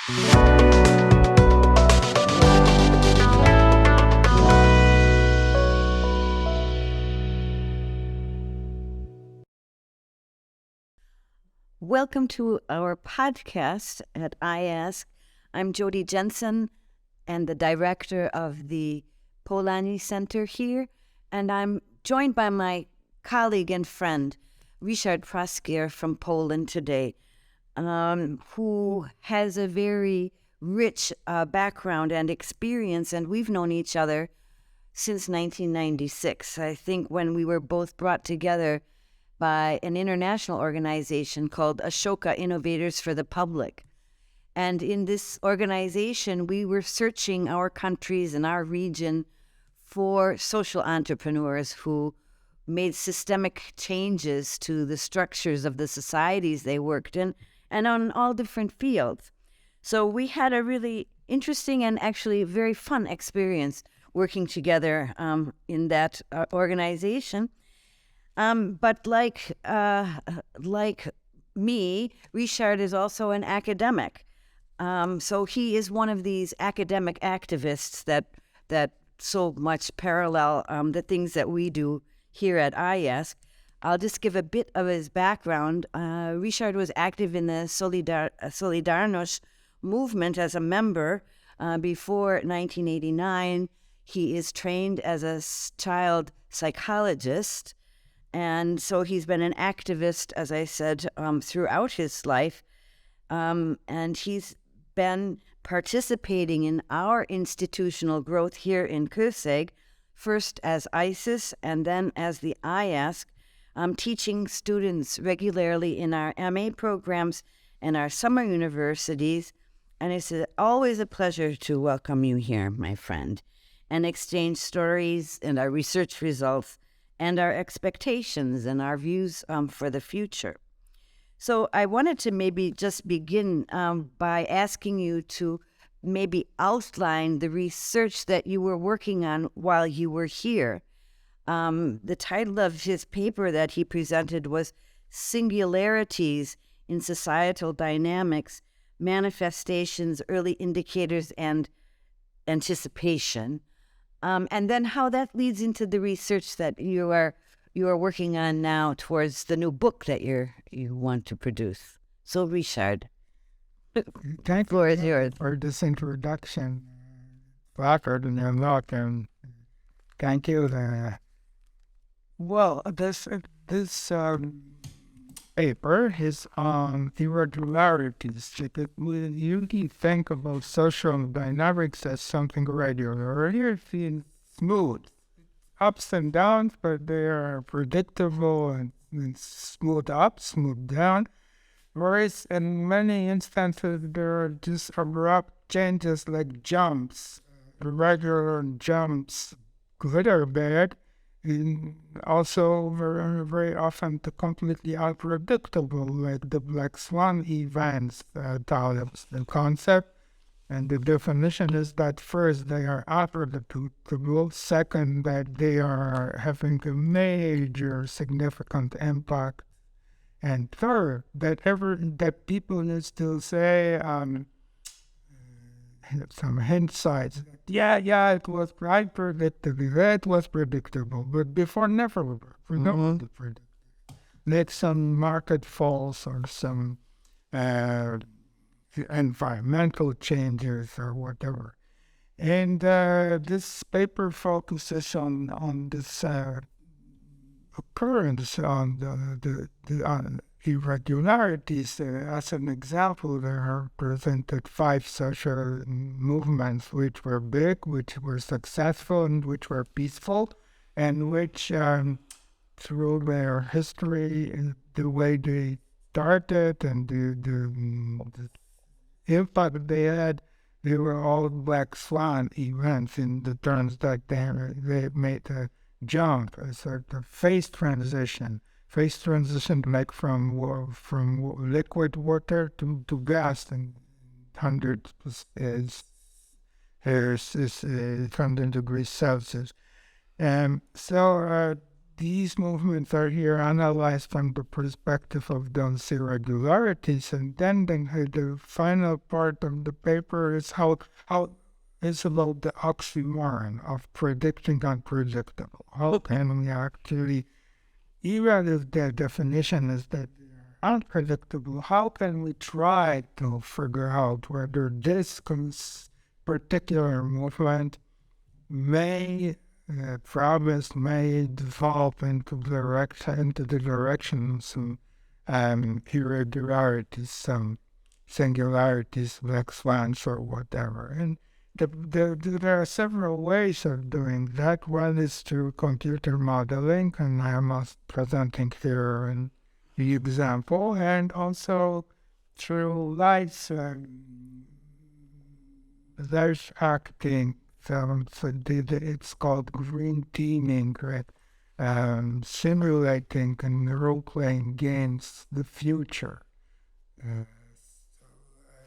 Welcome to our podcast at iASK. I'm Jody Jensen and the director of the Polanyi Center here, and I'm joined by my colleague and friend, Ryszard Praszkier from Poland today, who has a very rich background and experience, and we've known each other since 1996. I think when we were both brought together by an international organization called Ashoka Innovators for the Public. And in this organization, we were searching our countries and our region for social entrepreneurs who made systemic changes to the structures of the societies they worked in and on all different fields. So we had a really interesting and actually very fun experience working together in that organization. But like me, Ryszard is also an academic. So he is one of these academic activists that so much parallel the things that we do here at iASK. I'll just give a bit of his background. Ryszard was active in the Solidarność movement as a member before 1989. He is trained as a child psychologist. And so he's been an activist, as I said, throughout his life. And he's been participating in our institutional growth here in Kőszeg, first as ISIS and then as the iASK, teaching students regularly in our MA programs and our summer universities. And it's always a pleasure to welcome you here, my friend, and exchange stories and our research results and our expectations and our views for the future. So I wanted to maybe just begin by asking you to maybe outline the research that you were working on while you were here. The title of his paper that he presented was Singularities in Societal Dynamics, Manifestations, Early Indicators, and Anticipation. And then how that leads into the research that you are working on now towards the new book that you want to produce. So, Ryszard, thank floor is yours. For this introduction, Blackard and your luck, and thank you. Well, this paper is on irregularities. Because we usually think about social dynamics as something regular. Here it feels smooth. Ups and downs, but they are predictable and smooth up, smooth down. Whereas in many instances, there are just abrupt changes like jumps, irregular jumps, good or bad. And also very, very often completely unpredictable, like the Black Swan events. The concept and the definition is that first they are unpredictable, second that they are having a major significant impact, and third that people need to say some insights. Yeah, it was predictable, but before never were predictable. Like some market falls or some environmental changes or whatever. And this paper focuses on this occurrence, on the irregularities. As an example, there are presented 5 social movements which were big, which were successful, and which were peaceful, and which, through their history, the way they started and the impact they had, they were all Black Swan events in the terms that they made a jump, a sort of phase transition like from liquid water to gas, and hundreds is 100 degrees Celsius. So these movements are here analyzed from the perspective of those irregularities, and then the final part of the paper is how it's about the oxymoron of predicting unpredictable. How can we actually, even if the definition is that they're unpredictable, how can we try to figure out whether this particular movement may progress may develop into the direction of some irregularities, some singularities, black swans, or whatever. And there are several ways of doing that. One is through computer modeling, and I am presenting here the example, and also through light acting. So it's called green teaming, right? Simulating and role-playing games the future.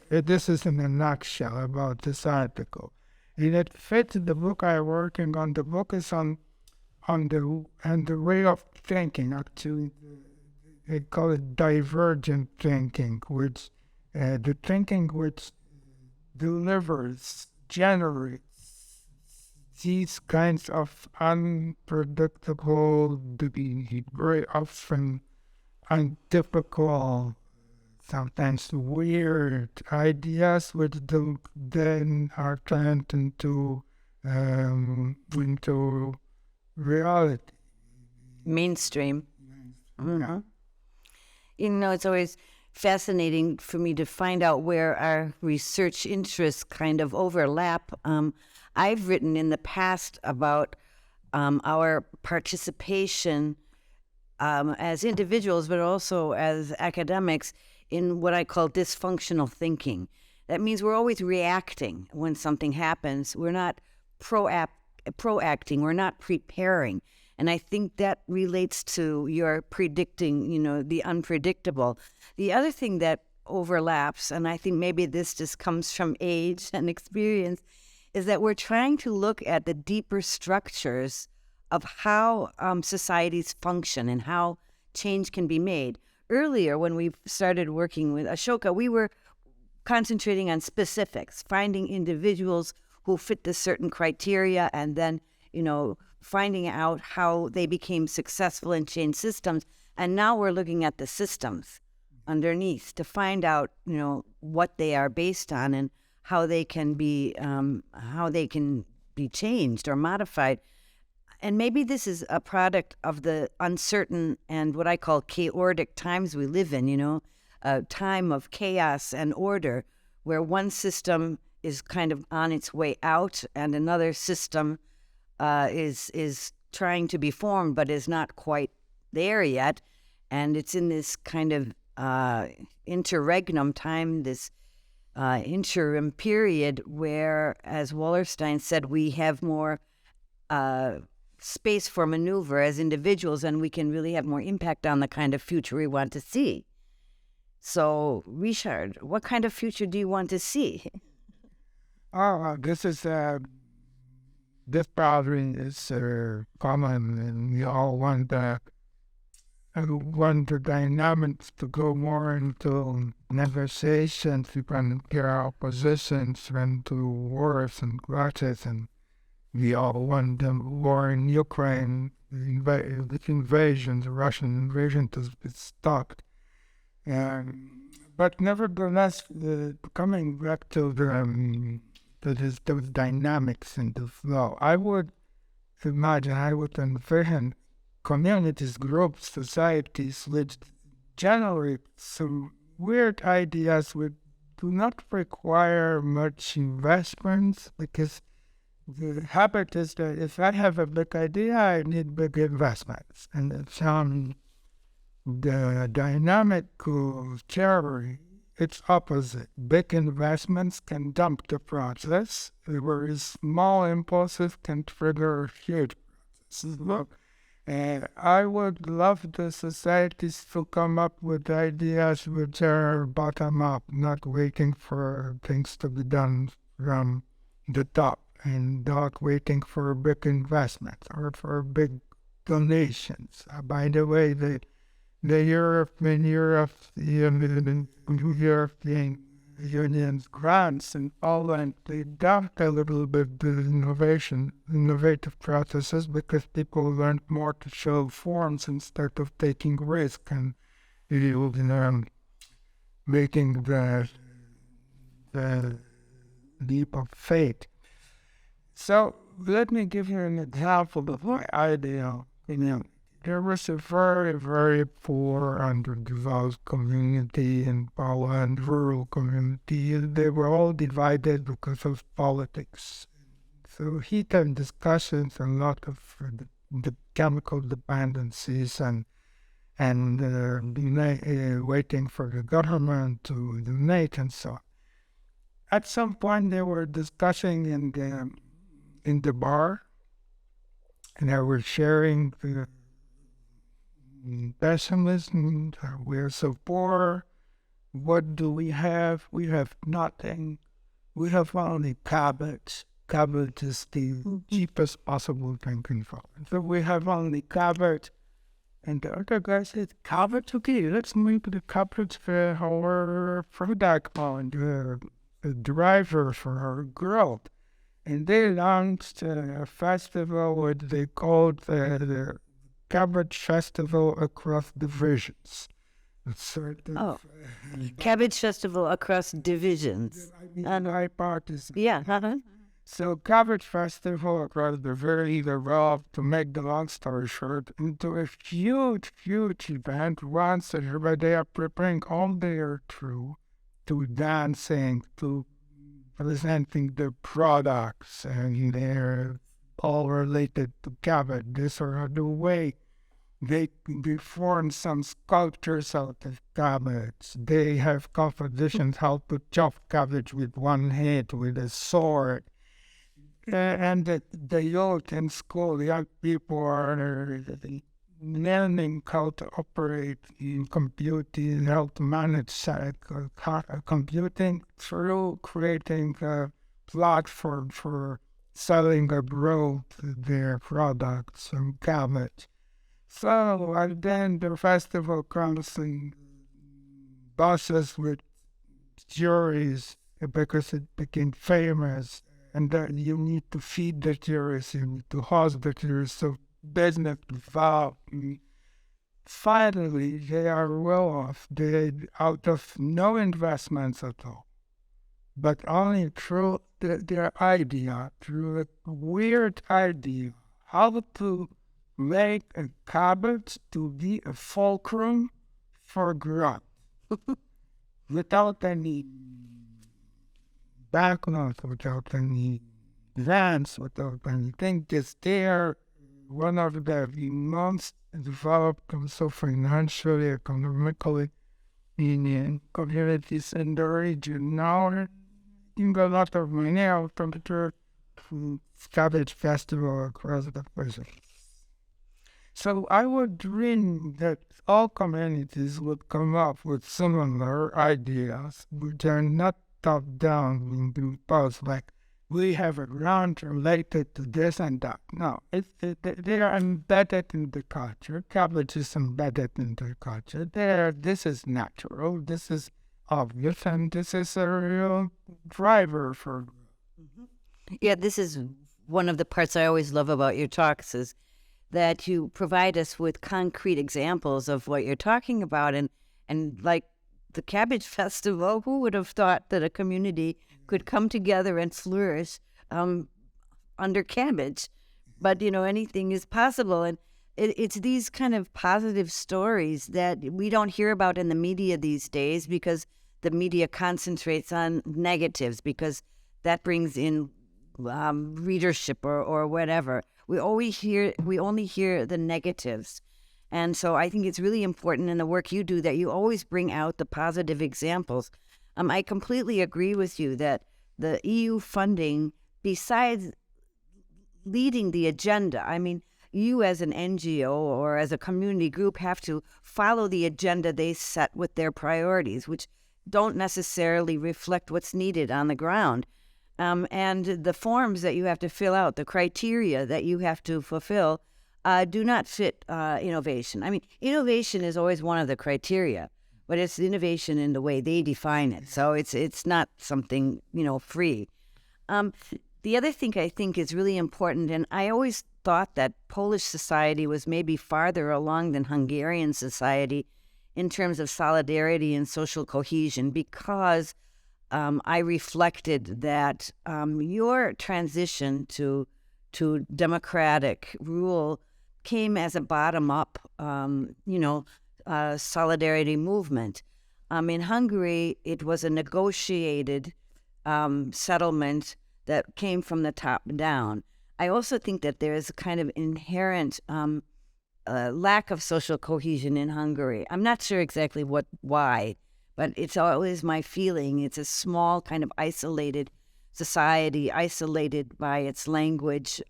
This is in a nutshell about this article. And it fits the book I'm working on. The book is on the way of thinking. Actually, they call it divergent thinking, which the thinking which generates these kinds of unpredictable, very often untypical, sometimes weird ideas, which then are turned into reality. Mainstream. Mm-hmm. It's always fascinating for me to find out where our research interests kind of overlap. I've written in the past about our participation as individuals, but also as academics, in what I call dysfunctional thinking. That means we're always reacting when something happens. We're not proacting. We're not preparing. And I think that relates to your predicting, the unpredictable. The other thing that overlaps, and I think maybe this just comes from age and experience, is that we're trying to look at the deeper structures of how societies function and how change can be made. Earlier, when we started working with Ashoka, we were concentrating on specifics, finding individuals who fit the certain criteria, and then, finding out how they became successful and changed systems. And now we're looking at the systems underneath to find out, what they are based on and how they can be changed or modified. And maybe this is a product of the uncertain and what I call chaotic times we live in, a time of chaos and order, where one system is kind of on its way out and another system is trying to be formed but is not quite there yet. And it's in this kind of interregnum time, this interim period where, as Wallerstein said, we have more space for maneuver as individuals, and we can really have more impact on the kind of future we want to see. So, Ryszard, what kind of future do you want to see? This problem is common, and we all want the dynamics to go more into negotiations, to compare our positions, and to wars and grudges, and we all want the war in Ukraine, the invasion, the Russian invasion, to be stopped. But nevertheless, coming back to those dynamics in the flow, I would envision communities, groups, societies which generate some weird ideas which do not require much investments, because the habit is that if I have a big idea, I need big investments. And it's the dynamic theory, it's opposite. Big investments can dump the process, whereas small impulses can trigger huge processes. Look, I would love the societies to come up with ideas which are bottom up, not waiting for things to be done from the top, and not waiting for big investments or for big donations. By the way, the European Union's grants in Poland, they dumped a little bit the innovative processes because people learned more to show forms instead of taking risk and making the leap of faith. So let me give you an example of my idea. There was a very, very poor, underdeveloped community in Poland, rural community. They were all divided because of politics. So heated discussions, a lot of the chemical dependencies and waiting for the government to donate and so on. At some point, they were discussing in the bar, and they were sharing the pessimism. We're so poor. What do we have? We have nothing. We have only cabbage. Cabbage is the cheapest possible thing in Poland. So we have only cabbage. And the other guy said, cabbage? Okay, let's make the cabbage for our product and the driver for our growth. And they launched a festival what they called the Cabbage Festival Across Divisions. Cabbage Festival Across Divisions. My part is... Yeah. So Cabbage Festival Across Divisions evolved, to make the long story short, into a huge, huge event once everybody are preparing all their crew to dancing, to presenting their products, and they're all related to cabbage. This or the way they form some sculptures out of cabbage. They have competitions how to chop cabbage with one hand with a sword. And the youth in school, the young people are learning how to operate in computing, how to manage computing through creating a platform for selling abroad their products and cabbage. So, and then the festival comes in buses with juries because it became famous. And then you need to feed the tourists, you need to host the tourists, so business developed. Finally, they are well off. They out of no investments at all, but only through their idea, through a weird idea, how to make a cabbage to be a fulcrum for growth, without any background, without any grants, without anything, just there. One of the most developed, also financially, economically, in communities in the region. Now, you got a lot of money out from the cabbage festival across the place. So I would dream that all communities would come up with similar ideas, which are not top-down, imposed, like we have a grant related to this and that. No, they are embedded in the culture. Cabbage is embedded in the culture. This is natural, this is obvious, and this is a real driver for... Yeah, this is one of the parts I always love about your talks, is that you provide us with concrete examples of what you're talking about. And like the Cabbage Festival, who would have thought that a community could come together and flourish under cabbage? But, anything is possible. And it's these kind of positive stories that we don't hear about in the media these days, because the media concentrates on negatives, because that brings in readership or whatever. We only hear the negatives. And so I think it's really important in the work you do that you always bring out the positive examples. I completely agree with you that the EU funding, besides leading the agenda, I mean, you as an NGO or as a community group have to follow the agenda they set with their priorities, which don't necessarily reflect what's needed on the ground. And the forms that you have to fill out, the criteria that you have to fulfill, do not fit innovation. I mean, innovation is always one of the criteria, but it's innovation in the way they define it. So it's not something, free. The other thing I think is really important, and I always thought that Polish society was maybe farther along than Hungarian society in terms of solidarity and social cohesion, because I reflected that your transition to democratic rule came as a bottom-up, solidarity movement. In Hungary, it was a negotiated settlement that came from the top down. I also think that there is a kind of inherent lack of social cohesion in Hungary. I'm not sure exactly why, but it's always my feeling. It's a small kind of isolated society, isolated by its language,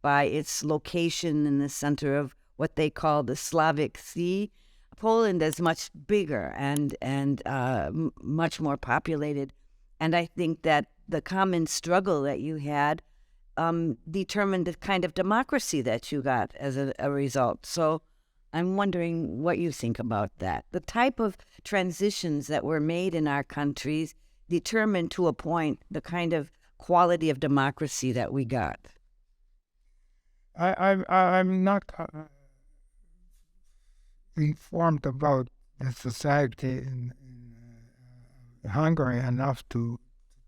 by its location in the center of what they call the Slavic Sea. Poland is much bigger and much more populated, and I think that the common struggle that you had determined the kind of democracy that you got as a result. So I'm wondering what you think about that. The type of transitions that were made in our countries determined to a point the kind of quality of democracy that we got. I'm not informed about the society in Hungary enough to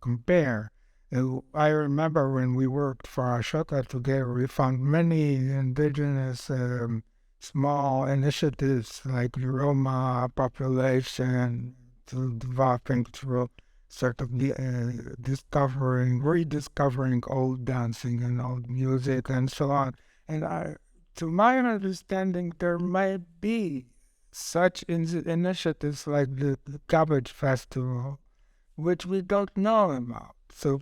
compare. I remember when we worked for Ashoka together, we found many indigenous small initiatives like the Roma population to developing through sort of rediscovering old dancing and old music and so on. And to my understanding, there might be such initiatives like the Cabbage Festival, which we don't know about. So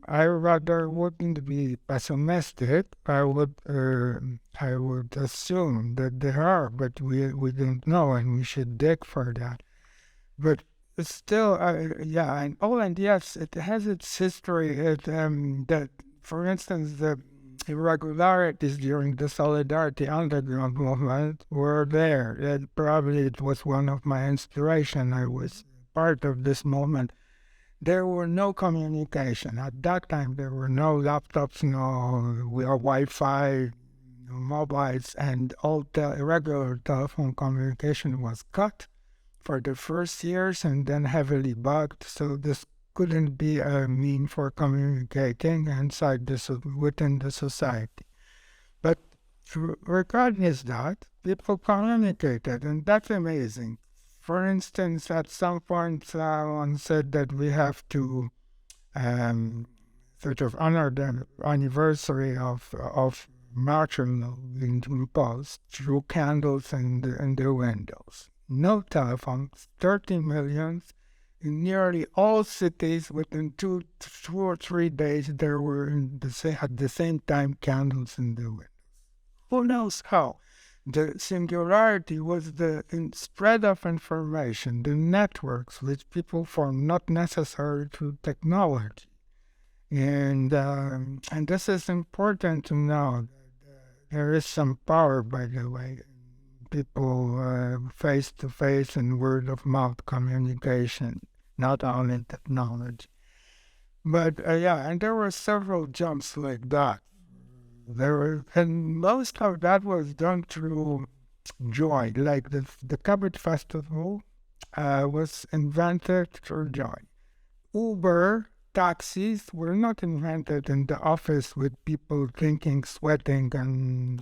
I rather wouldn't be pessimistic. I would assume that there are, but we don't know, and we should dig for that. But still, in Poland, yes, it has its history. That, for instance, the irregularities during the Solidarity Underground movement were there. Probably it was one of my inspiration. I was part of this movement. There were no communication. At that time, there were no laptops, no Wi-Fi, no mobiles, and all regular telephone communication was cut for the first years and then heavily bugged. So this couldn't be a mean for communicating within the society. But regardless that, people communicated, and that's amazing. For instance, at some point, someone said that we have to sort of honor the anniversary of martial law being imposed through candles in the windows. No telephones, 30 million. In nearly all cities, within 2 or 3 days, there were at the same time candles in the windows. Who knows how? The singularity was the spread of information, the networks which people form, not necessary to technology. And this is important to know. There is some power, by the way, people face-to-face and word-of-mouth communication, not only technology. But and there were several jumps like that. And most of that was done through joy. Like the Cabbage Festival was invented through joy. Uber taxis were not invented in the office with people thinking, sweating, and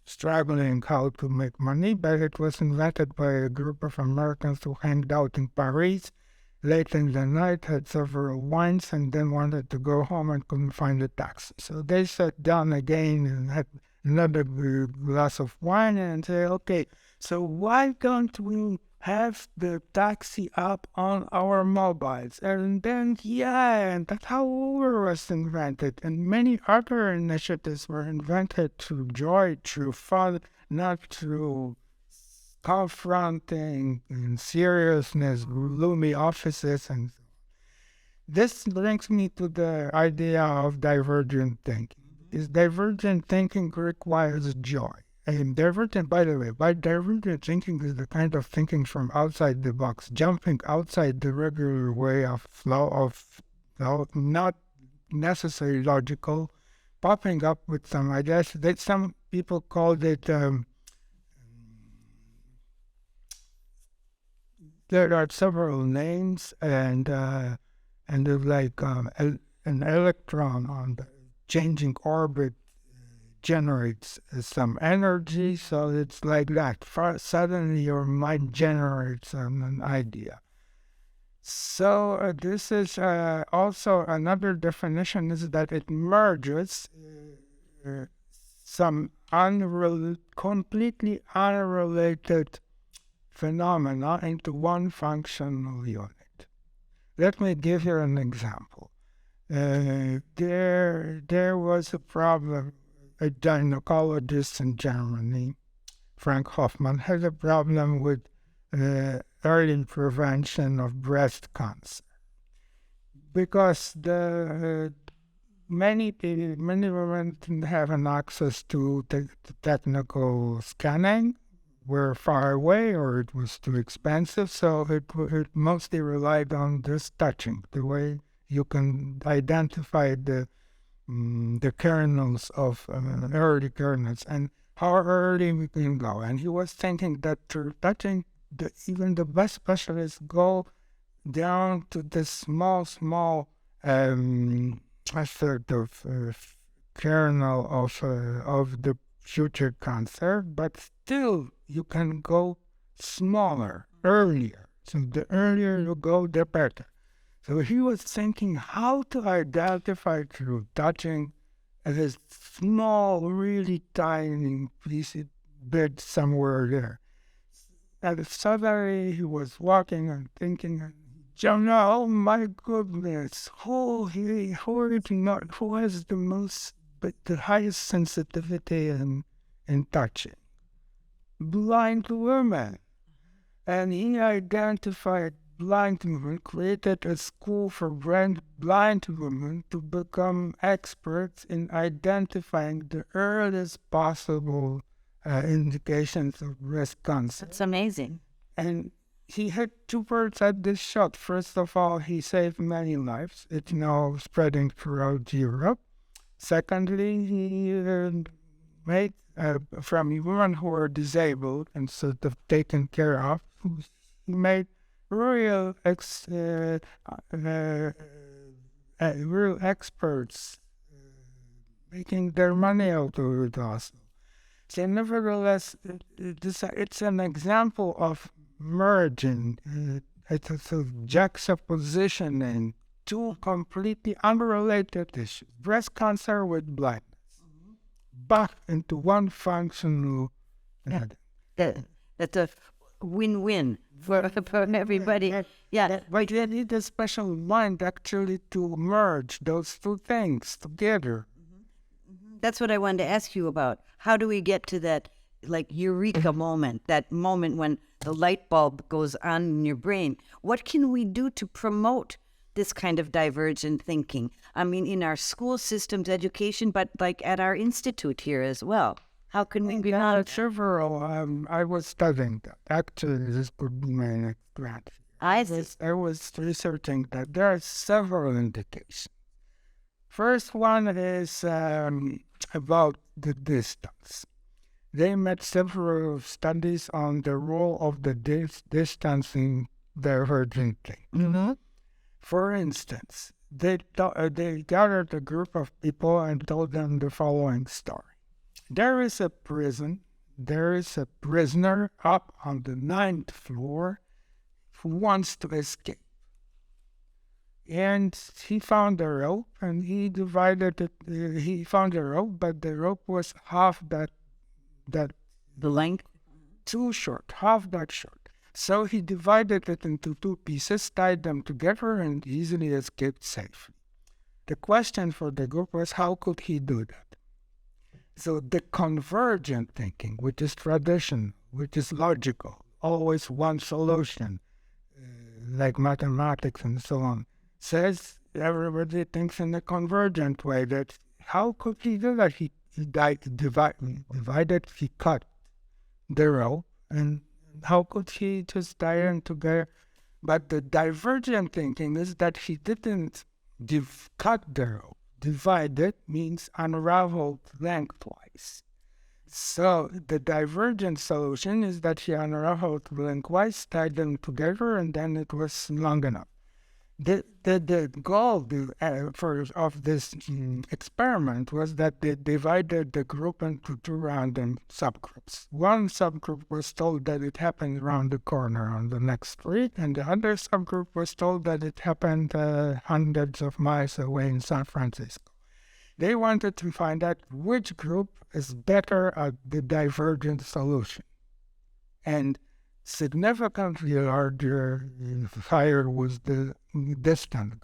struggling how to make money, but it was invented by a group of Americans who hanged out in Paris late in the night, had several wines, and then wanted to go home and couldn't find a taxi. So they sat down again and had another glass of wine and say, okay, so why don't we have the taxi app on our mobiles? And then, and that's how Uber was invented. And many other initiatives were invented through joy, through fun, not through confronting and seriousness, gloomy offices, and this brings me to the idea of divergent thinking. is divergent thinking requires joy. And divergent, by the way, by divergent thinking is the kind of thinking from outside the box, jumping outside the regular way of flow, not necessarily logical, popping up with some ideas that some people called it. There are several names, and there's like an electron on the changing orbit generates some energy, so it's like that. Suddenly your mind generates an idea. So this is also another definition is that it merges some completely unrelated phenomena into one functional unit. Let me give you an example. There was a problem. A gynecologist in Germany, Frank Hoffman, had a problem with early prevention of breast cancer because many women didn't have an access to technical scanning, were far away, or it was too expensive, so it mostly relied on this touching, the way you can identify the kernels of early kernels and how early we can go. And he was thinking that through touching, even the best specialists go down to the small sort of kernel of the future cancer, but still you can go smaller, earlier. So the earlier you go, the better. So he was thinking how to identify through touching a small, really tiny piece of bit somewhere there. And suddenly he was walking and thinking, oh my goodness, who has the highest sensitivity in touching? Blind women. And he identified blind women, created a school for blind women to become experts in identifying the earliest possible indications of breast cancer. That's amazing. And he had two birds at this shot. First of all, he saved many lives. It's now spreading throughout Europe. Secondly, he made from women who were disabled and sort of taken care of, he made real experts making their money out of it also. So nevertheless, it's an example of merging, it's a sort of juxtapositioning two completely unrelated issues, breast cancer with blindness, back into one functional. That's a win-win for everybody. But you need a special mind actually to merge those two things together. That's what I wanted to ask you about. How do we get to that, like, eureka moment, that moment when the light bulb goes on in your brain? What can we do to promote this kind of divergent thinking? I mean, in our school systems, education, but like at our institute here as well. How can we be several? I was studying that. Actually, this could be my next grant. I was researching that there are several indications. First one is about the distance. They made several studies on the role of the distance in divergent thinking. For instance, they gathered a group of people and told them the following story. There is a prisoner up on the 9th floor who wants to escape. And he found a rope, and he divided it. He found a rope, but the rope was half that the length? Too short, half that short. So he divided it into two pieces, tied them together, and easily escaped safely. The question for the group was, how could he do that? So the convergent thinking, which is traditional, which is logical, always one solution, like mathematics and so on, says everybody thinks in a convergent way, that how could he do that? He cut the rope, and how could he just tie them together? But the divergent thinking is that he didn't cut the rope. Divided means unraveled lengthwise. So the divergent solution is that he unraveled lengthwise, tied them together, and then it was long enough. The goal of this experiment was that they divided the group into two random subgroups. One subgroup was told that it happened around the corner on the next street, and the other subgroup was told that it happened hundreds of miles away in San Francisco. They wanted to find out which group is better at the divergent solution. And significantly higher was the distant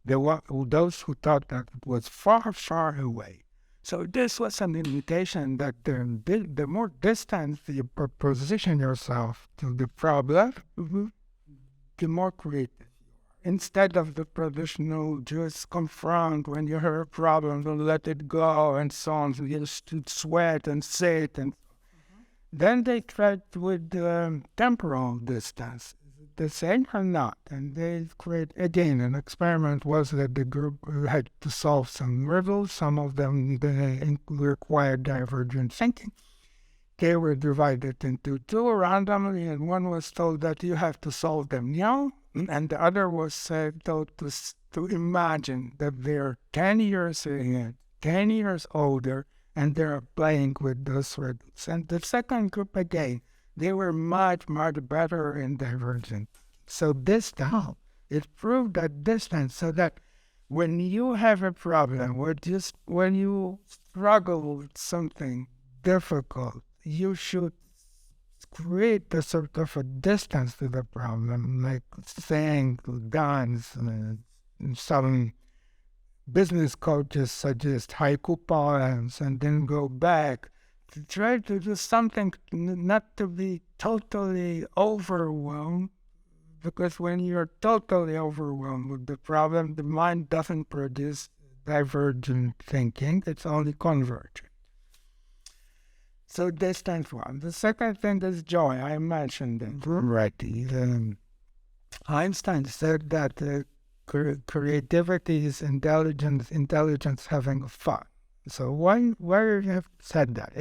group, those who thought that it was far, far away. So this was an indication that the more distant you position yourself to the problem, the more creative you are. Instead of the traditional just confront when you have a problem and let it go and so on, so you just sweat and sit and then they tried with temporal distance. Is it the same or not? And they again, an experiment was that the group had to solve some riddles. Some of them required divergent thinking. They were divided into two randomly, and one was told that you have to solve them now, and the other was told to imagine that they're 10 years ahead, 10 years older, and they're playing with those riddles. And the second group, again, they were much, much better in divergent. So this time, it proved that distance, so that when you have a problem, when you struggle with something difficult, you should create a sort of a distance to the problem, like saying guns and some business coaches suggest haiku poems and then go back to try to do something not to be totally overwhelmed, because when you're totally overwhelmed with the problem, the mind doesn't produce divergent thinking, it's only convergent. So distance one. The second thing is joy. I mentioned it already. Einstein said that creativity is intelligence having fun. So why you have said that?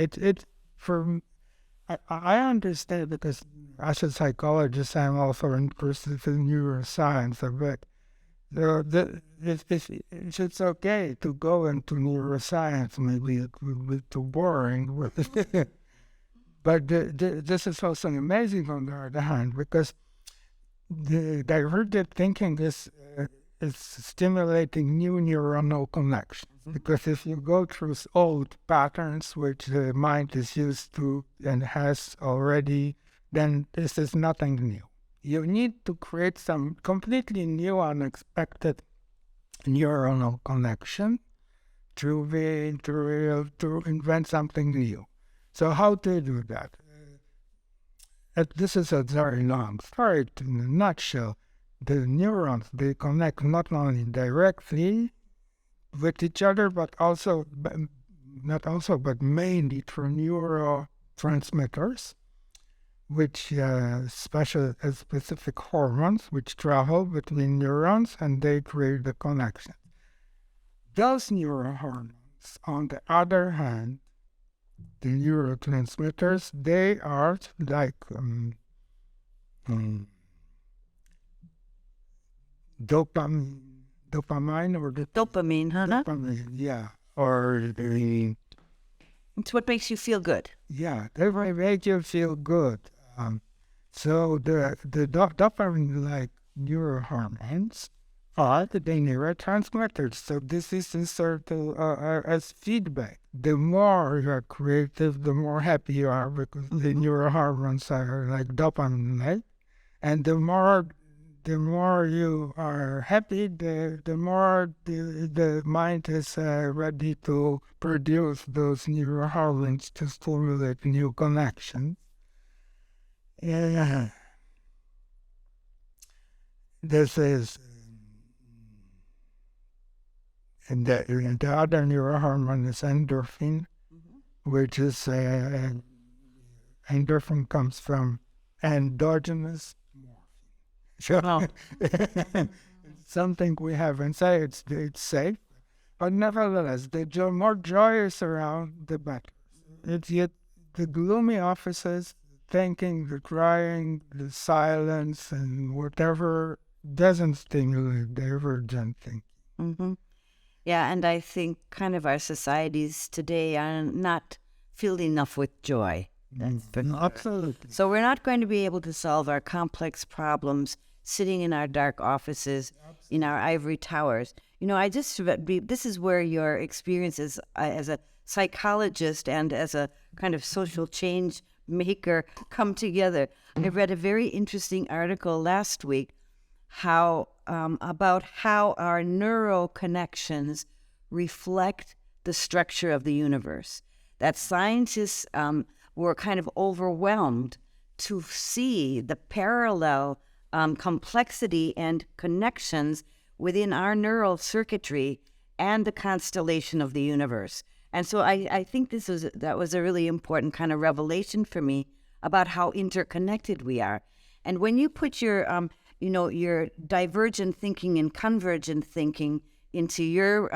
I understand, because as a psychologist, I'm also interested in neuroscience a bit. So it's okay to go into neuroscience. Maybe it will be too boring, but this is also amazing on the other hand, because the divergent thinking is stimulating new neuronal connections. Because if you go through old patterns which the mind is used to and has already, then this is nothing new. You need to create some completely new, unexpected neuronal connection to invent something new. So how do you do that? This is a very long story. In a nutshell, the neurons, they connect not only directly with each other, but mainly through neurotransmitters, which specific hormones which travel between neurons, and they create the connection. Those neurohormones, on the other hand, the neurotransmitters, they are like dopamine or the Dopamine, huh? dopamine, yeah, or the It's what makes you feel good. yeah, they will make you feel good. So the dopamine-like neurohormones are the neurotransmitters. So this is inserted as feedback. The more you are creative, the more happy you are, because the neurohormones are like dopamine, and the more you are happy, the more the mind is ready to produce those neurohormones to stimulate new connections. Yeah. This is And the other neurohormone is endorphin, which is endorphin comes from endogenous morphine. So something we have inside, it's safe, but nevertheless, the more joy is around, the better. It's yet the gloomy offices, thinking, the crying, the silence, and whatever doesn't stimulate the divergent thinking. Mm-hmm. Yeah, and I think kind of our societies today are not filled enough with joy. Absolutely. So we're not going to be able to solve our complex problems sitting in our dark offices, in our ivory towers. This is where your experiences as a psychologist and as a kind of social change maker come together. I read a very interesting article last week about how our neural connections reflect the structure of the universe. That scientists were kind of overwhelmed to see the parallel complexity and connections within our neural circuitry and the constellation of the universe. And so I think that was a really important kind of revelation for me about how interconnected we are. And when you put your divergent thinking and convergent thinking into your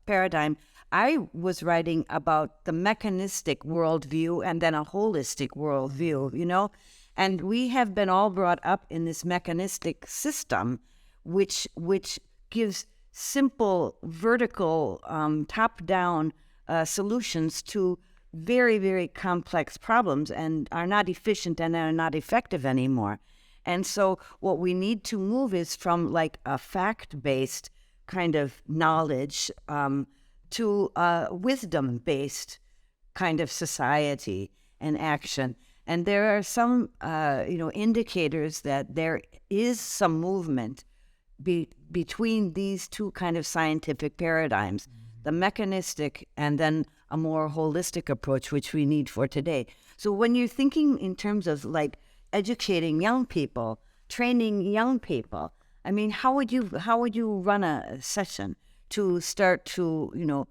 paradigm, I was writing about the mechanistic worldview and then a holistic worldview, and we have been all brought up in this mechanistic system, which gives simple, vertical, top-down solutions to very, very complex problems and are not efficient and are not effective anymore. And so what we need to move is from like a fact-based kind of knowledge to a wisdom-based kind of society and action. And there are some, indicators that there is some movement between these two kind of scientific paradigms, the mechanistic and then a more holistic approach, which we need for today. So when you're thinking in terms of like educating young people, training young people, I mean, how would you run a session to start to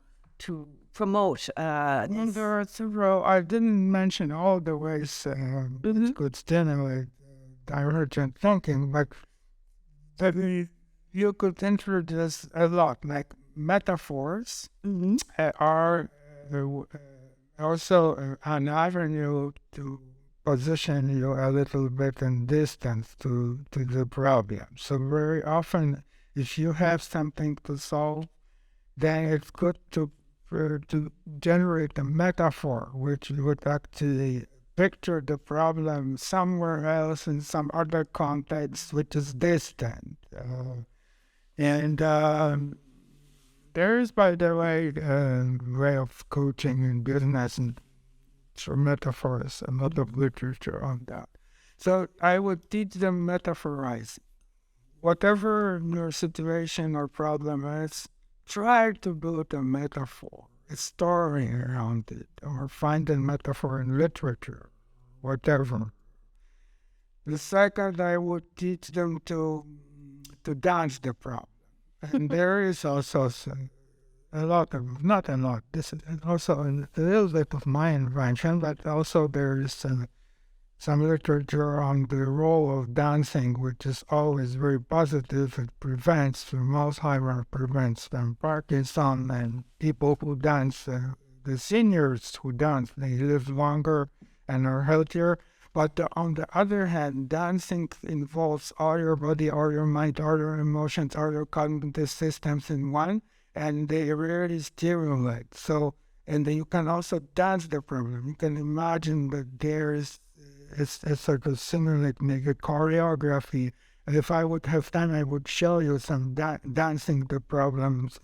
promote? There are several. I didn't mention all the ways it could stimulate divergent thinking, but you could introduce a lot, like metaphors are also an avenue to position you a little bit in distance to the problem. So very often, if you have something to solve, then it's good to generate a metaphor, which would actually picture the problem somewhere else in some other context, which is distant. There is, by the way, a way of coaching in business and through metaphors, a lot of literature on that. So I would teach them metaphorize. Whatever your situation or problem is, try to build a metaphor, a story around it, or find a metaphor in literature, whatever. The second, I would teach them to dance the problem. And there is also not a lot, this is also a little bit of my invention, but also there is some literature on the role of dancing, which is always very positive. It prevents from Alzheimer, prevents from Parkinson, and people who dance, the seniors who dance, they live longer and are healthier. But on the other hand, dancing involves all your body, all your mind, all your emotions, all your cognitive systems in one, and they rarely stimulate. So, and then you can also dance the problem. You can imagine that there is a sort of simulate, make a choreography. And if I would have time, I would show you some dancing the problems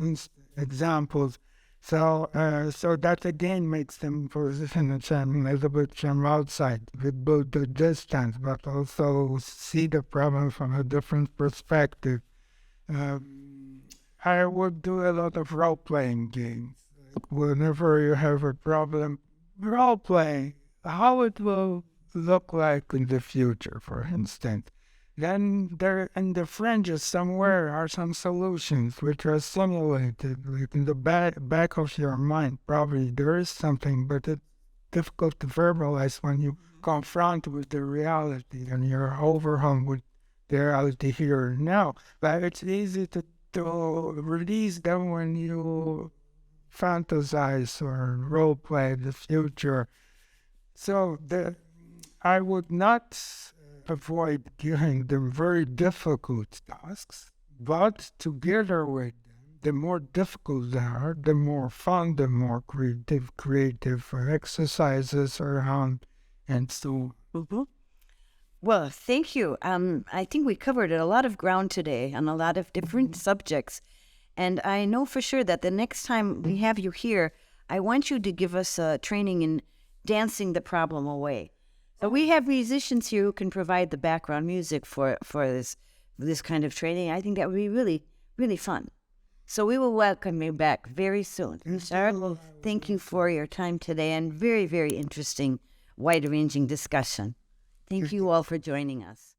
examples. So that again makes them position a little bit from outside, with both the distance, but also see the problem from a different perspective. I would do a lot of role-playing games. Whenever you have a problem, role-play, how it will look like in the future, for instance. then there in the fringes somewhere are some solutions which are simulated, like in the back of your mind. Probably there is something, but it's difficult to verbalize when you confront with the reality and you're overwhelmed with the reality here and now. But it's easy to release them when you fantasize or role play the future. So I would not avoid doing the very difficult tasks, but together with them, the more difficult they are, the more fun, the more creative exercises around, and so. Mm-hmm. Well, thank you. I think we covered a lot of ground today on a lot of different subjects. And I know for sure that the next time we have you here, I want you to give us a training in dancing the problem away. So we have musicians here who can provide the background music for this kind of training. I think that would be really, really fun. So we will welcome you back very soon. Ryszard, thank you for your time today and very, very interesting, wide-ranging discussion. Thank you all for joining us.